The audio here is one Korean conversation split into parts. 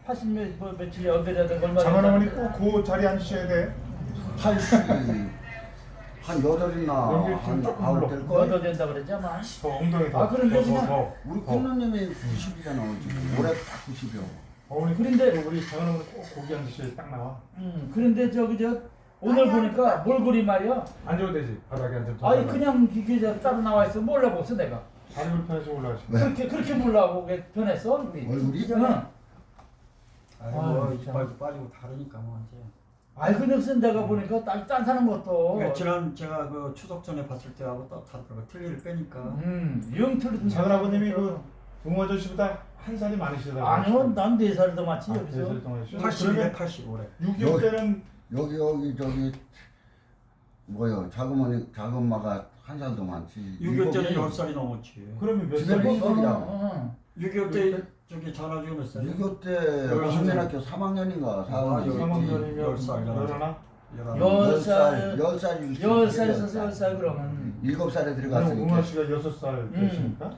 80몇 뭐 며칠 연배라든 얼마 장원 어머니 꼭 그 자리에 앉으셔야 돼. 80, 한 8이나 여기 한 조금 9 불러. 될 너도 거. 된다 그랬잖아. 더 엉덩이 더. 아, 그런데 그냥- 더. 우리 큰누님이 90이잖아 지금. 올해 딱 90이요. 어머니 그런데- 우리 장원 어머니 꼭 거기 앉으셔야 딱 나와. 그런데 저기 저 오늘 보니까 몰골이 말이야. 앉아도 되지. 바닥에 앉으면. 더 아니 나와. 그냥 이게 저 따로 나와 있어 몰라봤어 내가. 다리 불편해서 올라가시고. 그렇게 몰라보게 변했어 우리. 얼굴이? 응. 아이고 아유, 이빨도 빠지고 다르니까 뭐 이제. 아이 근데 무슨 내가 보니까 딴 사는 것도. 그러니까 지난 제가 그 추석 전에 봤을 때하고 또 다르더라고. 틀니를 빼니까. 영틀도. 장원 아버님이 그 웅어저 씨보다 한 살이 많으시더라고요. 아니요 난 4살 더 많지 아, 여기서. 4살 동안이시죠? 80에 85래. 6.25 때는 여기 저기 뭐요? 작은마가 한 살 더 많지. 6.25 때는 일곱이- 10살이 넘었지. 그러면 몇 집에 살이? 뭐- 어. 6.25 때 저기 전화주고 몇 살이야? 6.25 때 열한 살. 국민학교 3학년인가 4학년. 3학년이면 10살, 11나? 10살, 10살, 10살에서 10살 그러면. 7살에 그럼 들어갔으니까. 웅어 씨가 6살 되시니까?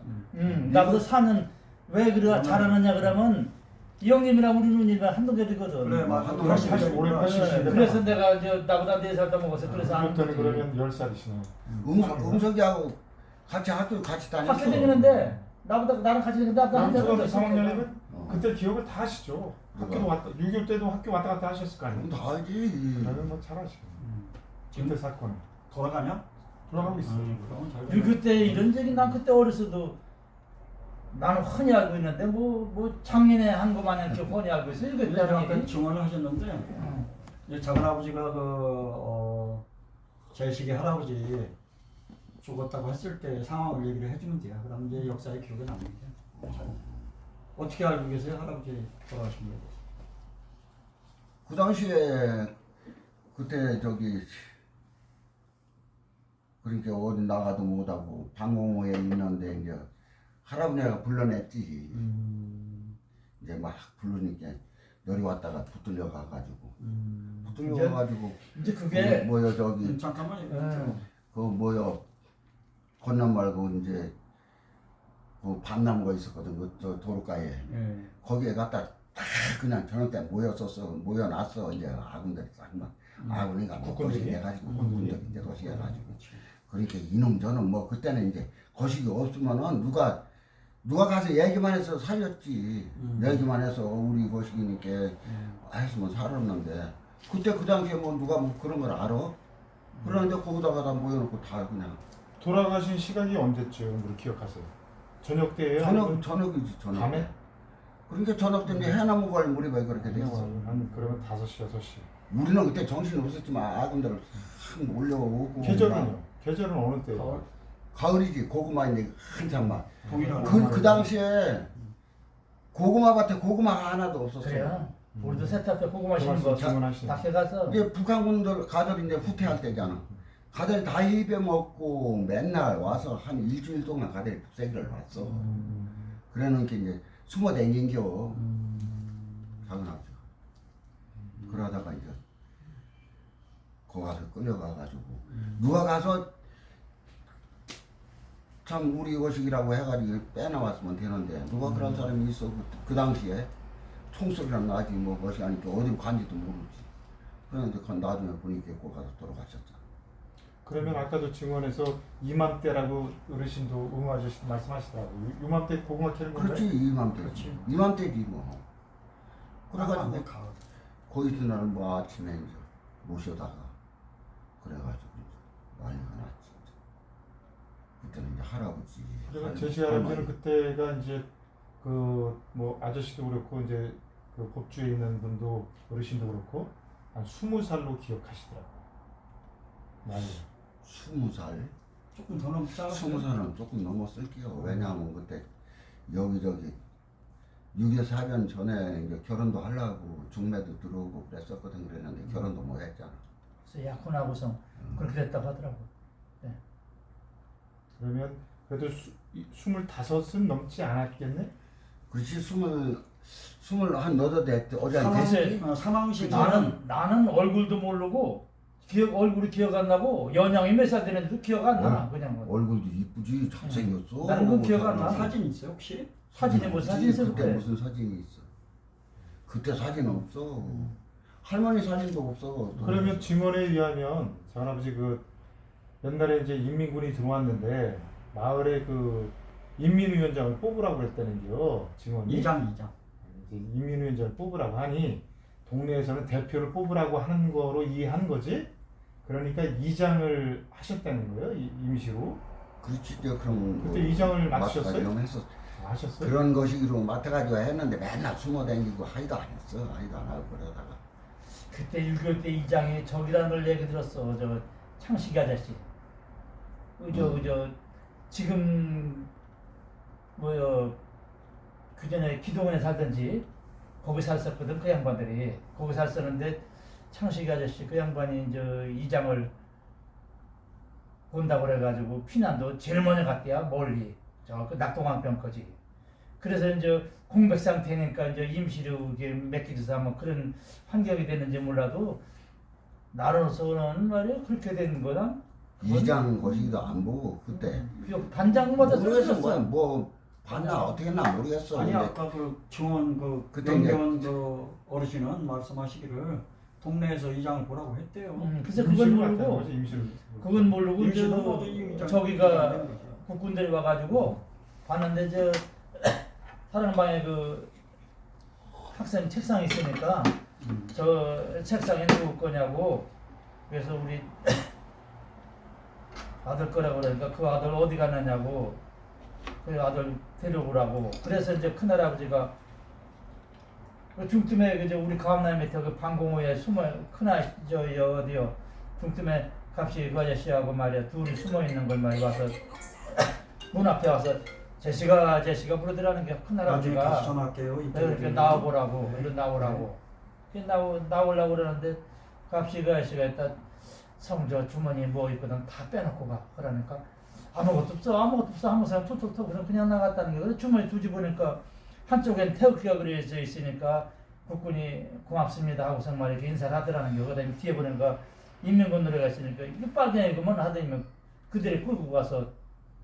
나보다 사는 왜 그래 잘하느냐 그러면 이 형님이랑 우리 누님이랑 한동네들거든. 그래 맞아. 한 80, 올해 80. 그래서 내가 이제 나보다 4살 더 먹어서 그래서 아, 아는 때는 거지. 그러면 10살이시네. 음석이하고 같이 학교 같이 다녔어. 학교 다니는데 나보다 나랑 같이 다니는데 나보다 한 초등학교 살 3학년이면 어. 그때 기억을 다 하시죠. 학교도 누가? 왔다, 6.25 때도 학교 왔다 갔다 하셨을 거 아니에요. 그럼 다 알지. 그러면 뭐 잘 아시고. 지금 그때 사건은 돌아가냐? 돌아가고 있어요. 그러면 잘 그 그때 이런 적이 난 그때 어렸어도 나는 훤히 알고 있는데 뭐 작년에 한 것만 이렇게 훤히 알고 있어. 이거 근데 아까 때문에. 증언을 하셨는데 이제 작은 아버지가 제 시기 할아버지 죽었다고 했을 때 상황을 얘기를 해주면 돼요. 그럼 이제 역사의 기억에 남는데 어떻게 알고 계세요, 할아버지 돌아가신 거에 대해서? 그 당시에 그때 저기 그러니까 어디 나가도 못하고 방공호에 있는데 이제 할아버지가 불러냈지. 이제 막 부르니까 열이 왔다가 붙들려 가가지고 붙들려 가가지고 이제 그게 뭐요 저기 잠깐만요. 그 뭐요 건너 말고 이제 그 밤나무가 있었거든 그 저 도로가에 예. 거기에 갖다 다 그냥 저녁 때 모여놨어 이제 아군들이 싹막 아군이가 뭐 국군들이? 거시기 해가지고 국군들이? 국군들이 이제 거시기 해가지고 그러니까 이놈 저놈 뭐 그때는 이제 거시기 없으면은 누가 가서 얘기만 해서 살렸지 얘기만 해서 우리 거시기니까 했으면 살았는데 그때 그 당시에 뭐 누가 뭐 그런 걸 알아? 그런데 거기다가 다 모여놓고 다 그냥 돌아가신 시간이 언제쯤으로 기억하세요? 저녁 때예요? 저녁이지 저녁 밤에? 그러니까 저녁 때 이제 해나무 걸 물이 왜 그렇게 됐어. 한 그러면 5시, 6시. 우리는 그때 정신이 없었지만 아군들을 확 몰려오고 계절은요? 계절은 어느 때예요? 가을? 가을이지 고구마 이제 한참 막 동일한 그 당시에 고구마 밭에 고구마가 하나도 없었어. 그래요. 우리도 세탁대 고구마 심은 거 주문하시네. 닭해 가서 이게 북한군들 가들 이제 후퇴할 때잖아. 가들 다 입에 먹고 맨날 와서 한 일주일 동안 가들 북새기를 왔어. 그러니까 이제 숨어 댕긴겨. 작은아버지가. 그러다가 이제 거기 가서 끌려가가지고 누가 가서 참 우리 거식이라고 해가지고 빼나왔으면 되는데 누가 그런 사람이 있어 그 당시에 총소리랑 나지 뭐 것이 아니까 어디로 간지도 모르지. 그런데 그 나중에 보니까 거기 가서 돌아가셨잖아. 그러면 아까도 증언에서 이맘때라고 어르신도 웅 아저씨 말씀하시더라고요. 이맘때 고구마 캐는 건가요? 그렇지 이맘때. 그렇지. 이맘때지 뭐. 그래가지고 그래가지고 가을. 거기서 나는 뭐 아침에 이제 모셔다가 그래가지고 이제 난리가 났지. 그때는 이제 할아버지. 그러면 제시 할아버지는 그때가 이제 그 뭐 아저씨도 그렇고 이제 그 법주에 있는 분도 어르신도 그렇고 한 20살로 기억하시더라고요. 나이. 20살? 조금 더 넘자. 20살은 조금 넘었을게요. 왜냐하면 그때 여기저기 6.25 사변 전에 이제 결혼도 하려고 중매도 들어오고 그랬었거든. 그랬는데 결혼도 못 했잖아. 그래서 약혼하고서 그렇게 됐다고 하더라고. 그러면 그래도 25은 넘지 않았겠네? 그렇지 스물 한 너도 됐대. 어제 안 됐지? 사망 시기 나는 얼굴도 모르고 얼굴이 기억 안 나고 연양이 몇 살 되는지도 기억 안 나. 그냥 뭐. 얼굴도 이쁘지 잘생겼어. 나는 그 기억 안 나. 사진 있어요 혹시? 사진이 뭐 사진 있을 그때 때. 무슨 사진이 있어? 그때 사진 없어. 할머니 사진도 없어. 그러면 증언에 의하면 장할아버지 그 옛날에 이제 인민군이 들어왔는데 마을에 그 인민위원장을 뽑으라고 했다는겨 증언이. 이장. 이제 인민위원장을 뽑으라고 하니 동네에서는 대표를 뽑으라고 하는 거로 이해한 거지. 그러니까 이장을 하셨다는 거예요 임시로. 그렇지. 그럼 그때 이장을 맡으셨어요? 이런 했어. 하셨어요? 그런 것이기로 맡아가지고 했는데 맨날 숨어 다니고 하지도 안 했어. 하지도 안 하고 그러다가. 그때 6.25 때 이장이 저기라는 걸 얘기 들었어. 저 창식이 아저씨. 그저 지금 뭐요 그 전에 기동원에 살던지 거기 살았거든 그 양반들이. 거기 살았었는데 창식이 아저씨 그 양반이 저 이장을 본다고 그래가지고 피난도 제일 먼저 갔대야 멀리 저 그 낙동강변까지. 그래서 이제 공백 상태니까 이제 임시로 이게 맡기듯이 뭐 그런 환경이 됐는지 몰라도 나로서는 말이야 그렇게 된 거다. 이장 것이기도 안 보고 그때. 반장마다 모르겠어. 쓰였어. 뭐 봤나 어떻게 했나 모르겠어. 아니 근데 아까 그 증언 그 그때 이제- 명견 그 어르신은 말씀하시기를 동네에서 이장을 보라고 했대요. 그래서 그건 모르고 임시로. 그건 모르고 임시로 저 모두 이 이장- 저기가 국군들이 와가지고 봤는데 저 사랑방에 그 학생 책상이 있으니까 저 책상에 누구 거냐고. 그래서 우리 아들 거라고 그러니까 그 아들 어디 갔느냐고 그 아들 데려오라고. 그래서 이제 큰할아버지가 그 중tum에 그저 우리 가암나무 밑에 그 방공호에 숨어 큰저 어디요 중tum에 갑시 그 아저씨하고 말이야 둘이 숨어 있는 걸 말이 와서 문 앞에 와서 제시가 부르더라는 게 나중에 큰할아버지가 다시 전화할게요. 이렇게 나와보라고 이리 나오라고 나오려고 그러는데 갑시 그 아저씨가 일단 성저 주머니 뭐 있거든 다 빼놓고 가. 그러니까 아무것도 없어 하면서 툭툭툭 그냥 나갔다는 게. 그래서 주머니 뒤집으니까 한쪽엔 태극기가 그려져 있으니까 국군이 고맙습니다 하고서 말 이렇게 인사를 하더라는 게. 그다음에 뒤에 보니까 인민군 노래가 있으니까 이게 빨갱이구만 하더니만 그들이 끌고 가서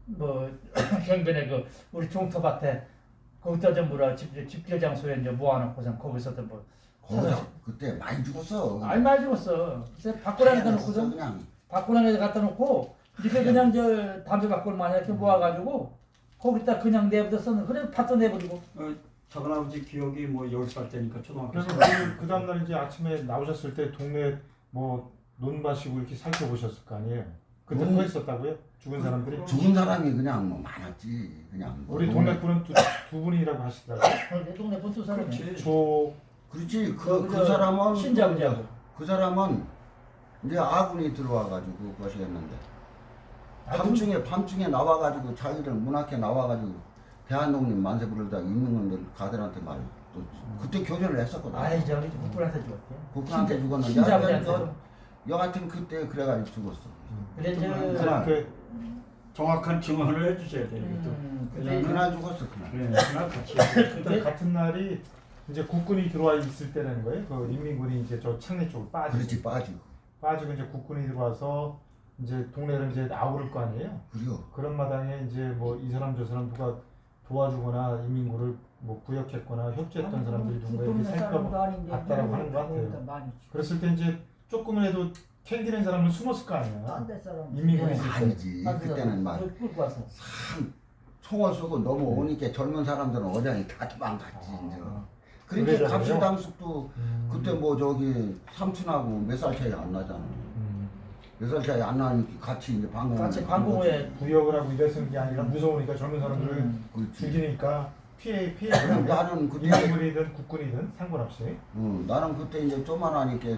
뭐 경변에 그 우리 종터밭에 거기다 전부 다 집결 장소에 이제 모아놓고선 거기서도 뭐 거기서 그때 많이 죽었어. 아니 많이 죽었어. 그래서 밖으로 놓고서 그냥. 밖으로 갖다 놓고 이렇게 그냥 저 담배 바꿀 마냥 이렇게 모아가지고 거기다 그냥 내버렸어. 그래 밭도 내버리고. 작은아버지 기억이 뭐 10살 때니까 초등학교 그래서 그 다음날 이제 아침에 나오셨을 때 동네 뭐 논밭이고 이렇게 살펴보셨을 거 아니에요. 그때 서 있었다고요? 죽은 사람들이? 죽은 사람이 그냥 뭐 많았지. 그냥 뭐 우리 동네 분은 두 분이라고 하시더라고요. 내 동네 본투 사람이. 그렇지. 그렇지. 그 그 사람은 신자부자고. 그 사람은 이제 아군이 들어와가지고 그것이 했는데 밤중에 나와가지고 자기들 문 앞에 나와가지고 대한독립 만세 부르다 인민군들 가들한테 말 또 그때 교전을 했었거든. 아이 저기 국군한테 죽었대. 국군한테 죽었는데 신자부자한테. 여하튼 그때 그래가지고 죽었어. 그래 저 그날. 그 정확한 증언을 해주셔야 돼요. 그때 그날 죽었어 그날. 그래, 그날 같이. 그때 같은 날이 이제 국군이 들어와 있을 때라는 거예요. 그 인민군이 이제 저 창내 쪽으로 그렇지 빠지고. 빠지고 이제 국군이 들어와서 이제 동네를 이제 아우를 거 아니에요. 그래요. 그런 마당에 이제 뭐 이 사람 저 사람 누가 도와주거나 인민군을 뭐 구역했거나 협조했던 사람들이 누군가 이렇게 살펴봤다라고 하는 것 같아요. 그랬을 때 이제 조금이라도 캥기는 사람은 숨었을 거 아니야. 딴데 사람. 인민군이 있을 때. 아니지. 그때는 막 끌고 왔어. 총을 쏘고 넘어오니까 젊은 사람들은 어장이 다 도망갔지 이제. 그래서 그러니까 그래요? 갑실당숙도 그때 뭐 저기 삼촌하고 몇 살 차이 안 나잖아. 몇 살 차이 안 나니까 같이 이제 방공. 같이 방공호에 구역을 하고 이랬는 게 아니라 무서우니까 젊은 사람들을 그렇지. 죽이니까 피해 그럼 나는 그때 인민군이든 국군이든 상관없이. 나는 그때 이제 조만하니까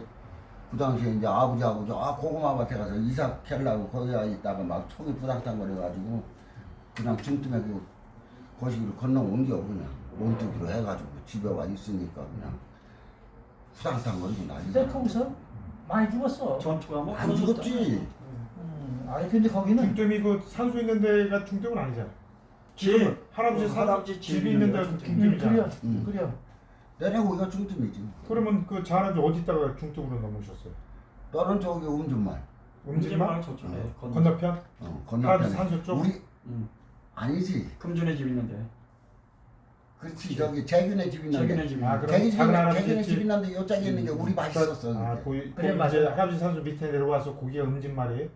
그 당시에 이제 아버지하고 저 고구마 밭에 가서 이삭 캐려고 거기 있다가 막 총이 부당탕 거려가지고 그냥 중tum에 그 거시기로 건너 옮겨 그냥 몸뚱이로 해가지고 집에 와 있으니까 그냥 부당탕 거리고 근데 난리가. 거기서 많이 죽었어. 전투가 뭐 안 죽었지. 아니 근데 거기는 중점이 그 산소 있는 데가 중점은 아니잖아. 집. 할아버지 집이 있는 데가 그려 중점이잖아. 그려. 내려오기가 중tum이지. 그러면 그 할아버지 어디다가 중점으로 넘으셨어요? 너는 저기 음주말. 음질만 저쪽에 건너편? 건너편에. 산소 쪽? 우리 응. 아니지. 금준의 집 있는데. 그렇지 저기 재균의 집 있는데. 자기네 집이. 아, 그럼 재균 작은 할아버지 재균의 집 집. 있는데 요짝에 있는 게 우리 맛있었어. 아, 그게. 거기 그래, 이제 맞아요. 할아버지 산수 밑에 내려와서 고기가 음진 말이에요.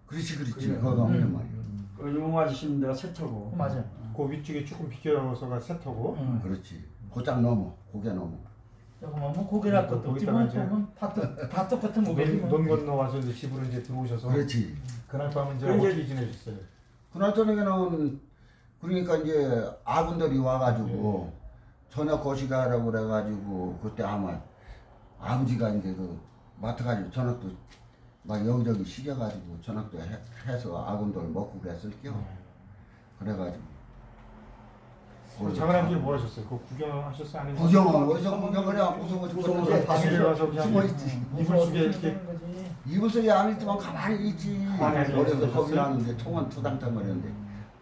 그렇지 그래. 거기 없는 말이야. 그 용화 지시는 데가 세터고. 맞아. 그 위쪽에 조금 비껴서가 세터고. 응. 그렇지. 고장 넘어 고개 넘어. 조금 뭐 고기랄 것도 없지 뭐 거기다가 이제 보면 다 똑같은 고기 논 건너와서 이제 집으로 이제 들어오셔서 그렇지. 그날 밤은 이제 그럼 이제- 어떻게 지내셨어요? 그날 저녁에는 그러니까 이제 아군들이 와가지고 저녁 거시가라고 그래가지고 그때 아마 아버지가 이제 그 마트 가지고 저녁도 막 여기저기 시켜가지고 저녁도 해서 아군들 먹고 그랬을게요. 그래가지고 작은 할아버지는 뭐 하셨어요? 그거 구경하셨어요? 아니면 구경은 어디서 구경을 해? 무서워 무서워서 죽겠는데 집에 가서 그냥 숨어 있지. 이불 속에 이렇게 이불 속에 안 있지만 가만히 있지. 가만히 어려서 있었어요? 거기 나는데 총은 투당탕거리는데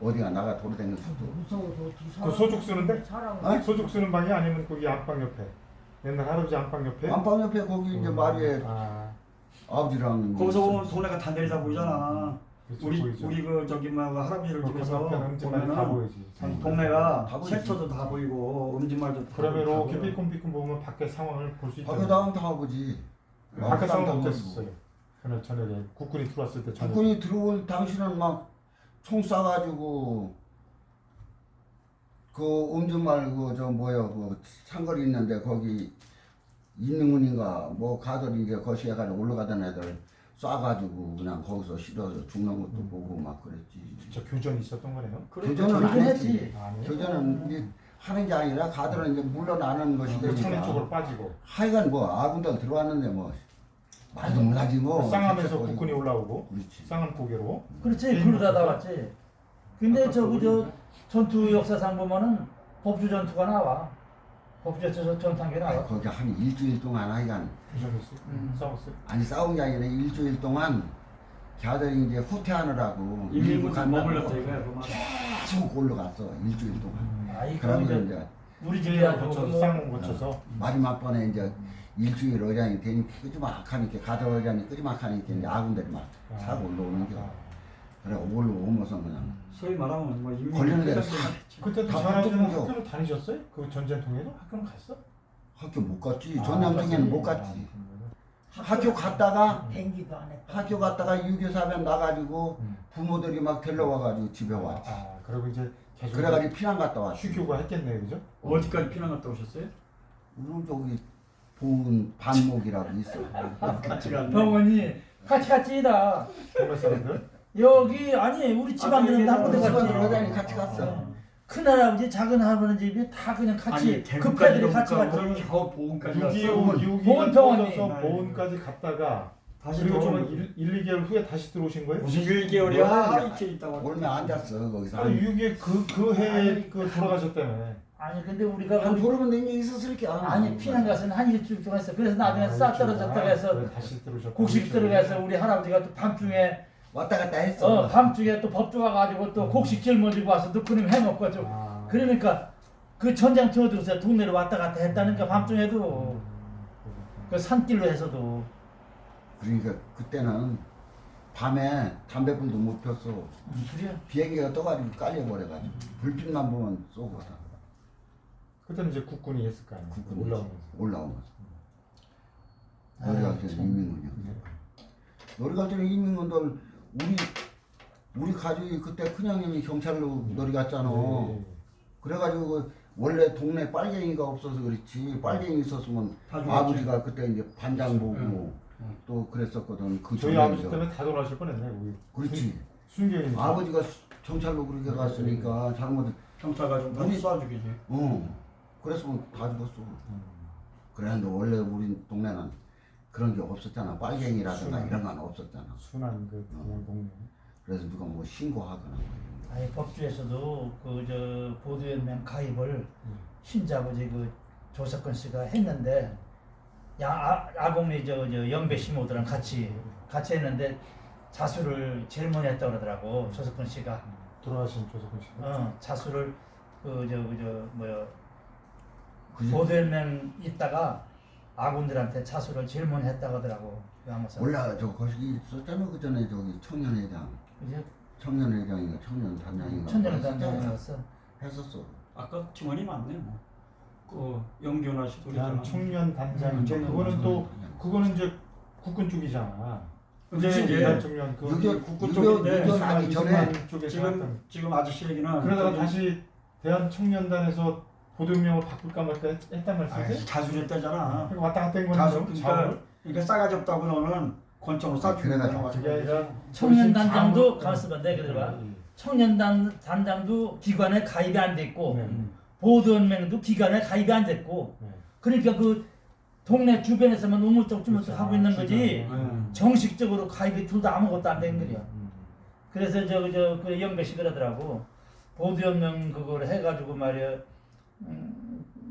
어디가 나가 돌아다니는 수도. 무서워서 어떻게 그 소죽 쓰는데? 사람 소죽 쓰는 방이 아니면 거기 안방 옆에 옛날 할아버지 안방 옆에? 안방 옆에 거기 이제 말에 아, 아버지랑 거기서 보면 동네가 다 내리다 보이잖아. 그렇죠, 우리 보이죠. 우리 그 저기 뭐 할아버지를 그 집에서 건너편 음진말이 다 보면은 보이지. 동네가 다 보이지. 세터도 다 보이고 음진말도 다 그러면 보이고. 이렇게 삐끔삐끔 보면 밖에 상황을 볼 수 있잖아요. 밖에 나가면 다 아버지. 밖에 상황 다 어땠었어요? 그날 저녁에 국군이 들어왔을 때 저녁에. 국군이 들어올 당시는 막 총 쏴가지고 그 음주말 그저 뭐야 그 상거리 있는데 거기 인문인가 뭐 가들 이제 거시해가지고 올라가던 애들 쏴가지고 그냥 거기서 실어서 죽는 것도 보고 막 그랬지. 진짜 교전이 있었던 거네요. 교전은 안 했지. 아니에요? 교전은 이제 하는 게 아니라 가들은 이제 물러나는 것이 그 창내 되니까. 쪽으로 빠지고 하여간 뭐 아군들 들어왔는데 뭐 말도 못하지 뭐. 쌍암에서 그렇지. 국군이 올라오고 그렇지. 쌍암 고개로 그렇지 그러다 나왔지 근데 저기 저 전투 역사상 보면은 법주 전투가 나와 법주 전투한 게 아, 나와 거기 한 일주일 동안 하여간 교전했어요. 싸웠어요. 아니 싸운 게 아니라 일주일 동안 걔들이 이제 후퇴하느라고 인민군 간다고 머물렀다 이거야 그만. 계속 올라갔어 일주일 동안. 아이 그러면 그럼 이제 우리 길 집이야 거쳐서 쌍암 거쳐서 마지막 번에 이제 일주일 어장이 되니 끄지막하니까 가들 어장이 끄지막하니까 이제 아군들이 막 사고 올라오는 겨. 그래 올라오면서 그냥 소위 말하면 뭐 인민 걸리는 대로 그때도 다 전화주는 붙은 거죠. 학교를 다니셨어요? 그 전쟁통에도 학교는 갔어? 학교 못 갔지. 아, 전염통에는 못 갔지. 학교 갔다가 댕기도 안 했다. 학교 갔다가 6.25 사변 나가지고 음. 부모들이 막 데려와가지고 집에 왔지. 아, 그리고 이제 계속 그래가지고 피난 갔다 왔지. 휴교가 했겠네요, 그죠? 어디까지 피난 갔다 오셨어요? 우리 저기 보은 반목이라고 있어. 같이 갔네. 병원이 같이다 동네 사람들. 여기 아니 우리 집안들은 다 여기는 같이 집안들 갔지 어장이 같이 갔어. 큰 할아버지 작은 할아버지 집이 다 그냥 같이 아니 급해들이 같이 갔지 그러면 겨우 보험까지 6.25 갔어. 6.25 보훈병원이. 터져서 보훈까지 갔다가 다시 그리고 좀 돌아오면 1, 2개월 후에 다시 들어오신 거예요? 무슨 1개월이야? 뭐야, 이틀 있다가 얼마 앉았어 거기서. 아니 6.25 그 해에 그 돌아가셨다며. 아니 근데 우리가 한 보름은 내니 있었을 게 아니 피난 가서는 한 일주일 동안 했어 그래서 나중에 싹 떨어졌다가 해서 그래, 다시 들어오셨고 곡식 들어가서 우리 할아버지가 또 밤중에 왔다 갔다 했어. 밤중에 또 법조 와가지고 또 곡식 짊어지고 와서 또 그놈 해먹고 좀 아. 그러니까 그 전장 투어들어서 동네를 왔다 갔다 했다니까 밤중에도 그 산길로 해서도 그러니까 그때는 밤에 담배불도 못 폈어. 그래 비행기가 떠가지고 깔려버려가지고 불빛만 보면 쏘고 다. 그때는 이제 국군이 했을 거 아니에요. 국군이 올라오면서. 올라오면서. 아, 놀이 갈 때는 참. 인민군이야. 놀이 갈 때는 인민군들 우리 가족이 그때 큰형님이 경찰로 놀이 갔잖아. 네. 그래가지고 그 원래 동네 빨갱이가 없어서 그렇지 빨갱이 있었으면 다 죽었지. 아버지가 그때 이제 반장 보고 또 그랬었거든. 그 저희 전에 아버지 이제. 때문에 다 돌아가실 뻔했네. 우리 그렇지. 순경이 아버지가 경찰로 그렇게 갔으니까 잘못 경찰가 좀 아니, 쏴 죽이지. 그랬으면 다 죽었어. 그랬는데 원래 우리 동네는 그런 게 없었잖아. 빨갱이라든가 순한. 이런 건 없었잖아. 순한 그 그냥 동네. 그래서 누가 뭐 신고하거나 뭐 이런 거. 아니 법주에서도 그 저 보도연맹 가입을 신자아버지 그 조석근 씨가 했는데 아공리 저 영배 시모들랑 같이 했는데 자수를 제일 먼저 했다고 그러더라고 조석근 씨가 돌아가신 조석근 씨. 자수를 그 뭐야 그지? 보도연맹 있다가 아군들한테 자수를 제일 먼저 했다고 하더라고 양모사 몰라 저 거기 있었잖아 그 전에 저기 청년회장 이제 청년회장인가 청년단장인가 천년단장이었어 했었어. 아까 증언이 많네요. 그 영균아 씨도 대한 그랬잖아. 청년 단장인데 청년 그거는 또 단장. 그거는 이제 국군 쪽이잖아. 근데 대한 이제 청년 그 6.25 국군 6.25 쪽인데 나기 전에 쪽에서 지금 아저씨 얘기는 그러다가 저기 다시 대한 청년단에서 보도명을 바꿀까 말까 했단 아이, 말씀이세요? 자수했다잖아. 그리고 왔다 갔다 한 거는 자수 좀 그러니까 좌우를? 이게 싸가지 없다고 너는 권총으로 쏴주는 그래가지고 거야. 그게 아니라 청년단장도 훨씬 가만있어봐 내가 들어봐. 예, 예. 청년단장도 기관에 가입이 안 됐고 네. 보도연맹도 기관에 가입이 안 됐고 네. 그러니까 그 동네 주변에서만 우물쩍주물쩍 그렇죠. 하고 있는 아, 거지 진짜. 정식적으로 가입이 둘 다 아무것도 안 된 거야. 음. 그래서 그 영배씨 그러더라고. 보도연맹 그걸 해가지고 말이야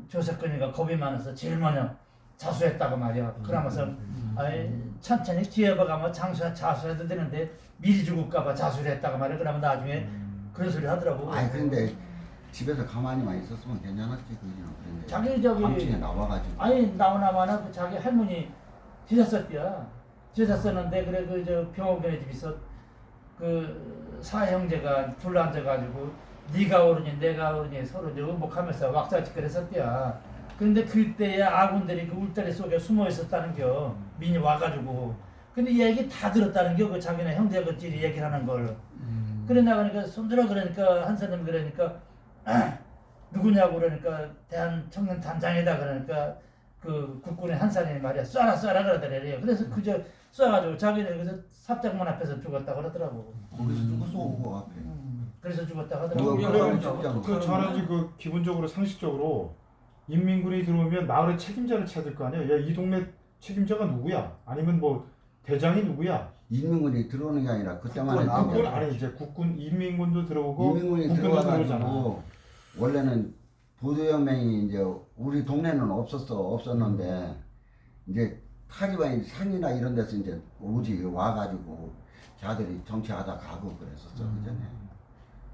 조석근이가 겁이 많아서 제일 먼저 자수했다고 말이야. 그러면서 아이 천천히 기회봐가면 자수해도 되는데 미리 죽을까봐 자수를 했다고 말이야. 그러면 나중에 그런 소리 하더라고. 아니 근데 집에서 가만히만 있었으면 괜찮았지 그냥. 그런데 자기 저기 밤중에 나와가지고 아니 나오나마나 그 자기 할머니 지셨었대야. 지셨었는데 그래 그 저 병원에 집에서 그 사형제가 둘 앉아가지고 네가 오르니 내가 오르니 서로 이제 의복하면서 왁자지껄했었대야. 그런데 그때에 아군들이 그 울타리 속에 숨어 있었다는겨. 민이 와가지고. 근데 이 얘기 다 들었다는겨. 그 자기네 형제들끼리 얘기를 하는 걸. 그래 나가니까 손들어 그러니까 한 사람이 그러니까 누구냐고 그러니까 대한 청년 단장이다 그러니까 그 국군의 한 사람이 말이야 쏴라 그러더래요. 그래서 그저 쏴가지고 자기네 그래서 삽장문 앞에서 죽었다 그러더라고. 거기서 누구 쏘고 앞에 그래서 죽었다 누가 하더라고. 그러면 그래요. 진짜 그 저는 그 기본적으로 상식적으로 인민군이 들어오면 마을의 책임자를 찾을 거 아니야. 야, 이 동네 책임자가 누구야? 아니면 뭐 대장이 누구야? 인민군이 들어오는 게 아니라 그때만 국군, 했던 국군 게 아니 이제 국군 인민군도 들어오고 인민군이 국군도 들어오잖아. 들어와가지고 원래는 보도연맹이 이제 우리 동네는 없었는데 이제 타리반이 산이나 이런 데서 이제 오지 와가지고 자들이 정치하다 가고 그랬었어 그전에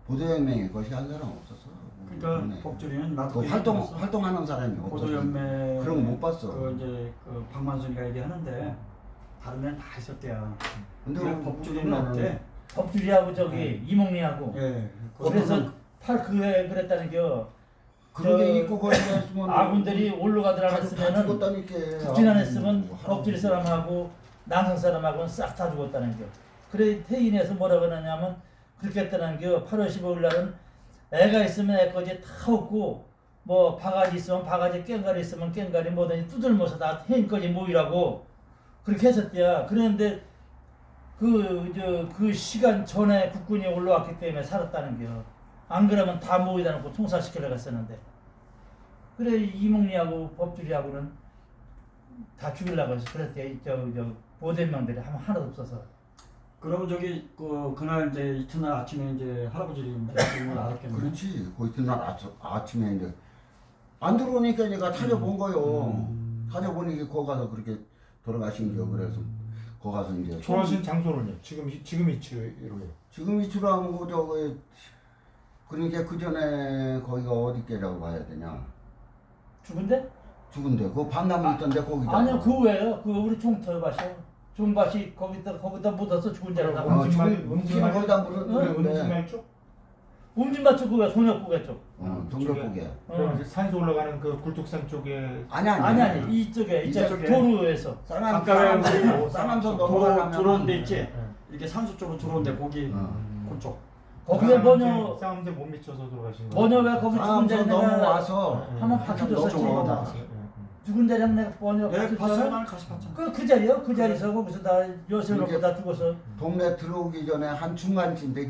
보도연맹에 거시 한 사람 없었어. 그러니까 동네에. 법조리는 나도 그 활동하는 사람이 없었어. 보도연맹 그런 거 못 봤어. 그 이제 그 박만순이가 얘기하는데 다른 데는 다 있었대요. 근데 그래 법조리는 없대. 법주리하고 저기 이몽리하고 예. 그래서 그에 그랬다는겨. 그런 게 저 있고 거기서 했으면 아군들이 올라가들 가족 다 않았으면은 죽었다니까. 국진 안 했으면 뭐 법주리 사람하고 남성 사람하고는 싹 다 죽었다는겨. 그래 퇴인해서 뭐라 그러냐면 그렇게 했다는겨. 8월 15일 날은 애가 있으면 애까지 다 없고 뭐 바가지 있으면 바가지 깽가리 있으면 깽가리 뭐든지 두들모서 다 퇴인까지 모이라고 그렇게 했었대야. 그런데 그 시간 전에 국군이 올라왔기 때문에 살았다는겨. 안 그러면 다 모이다 놓고 총살시키려 갔었는데. 그래 이몽리하고 법주리하고는 다 죽이려고 해서 그랬대. 저 보대명들이 하나도 없어서. 그러면 저기 그날 이제 이튿날 아침에 이제 할아버지를 이제 죽은 걸 알았겠네. 그렇지. 그 이튿날 아침에 이제 안 들어오니까 내가 찾아본 거요. 찾아보니까 거기 가서 그렇게 돌아가신 겨. 그래서 거기 가서 이제 돌아가신 장소는요? 지금 위치로요. 지금 이출하면 그 저기 그러니까 그 전에 거기가 어디께라고 봐야 되냐? 죽은데? 죽은데 그 밤나무 있던데 거기다. 아니요 그 외에요. 그 우리 총터밭이요. 종밭이 거기다 묻어서 죽은 자를 다. 어, 음진말 지금 거기다 그래 물었는데. 음진말 쪽? 움진밭 쪽 그거야. 동역구가 쪽. 동족국에. 그럼 이제 산소 올라가는 그 굴뚝산 쪽에 아니 이쪽에 이쪽에. 도로에서. 아까 왜 쌍암선 도로 넘어가려면 들어온 데 있지? 네. 이렇게 산수 쪽으로 들어온데 거기 어. 그쪽. 거기에 번여 싸움제 못 미쳐서 돌아가신 거. 번여 왜 거기 죽은 쌍암선 자리 내가 넘어와서 한번 네. 박혀줬었지. 넘어가다. 죽은 자리 한번 내가 번여 예, 봤어요. 박혀줬잖아. 난 같이 봤잖아. 그 자리요. 그 자리에서 거기서 다 요새로 이게- 다 죽어서. 동네 들어오기 전에 한 중간쯤 되지.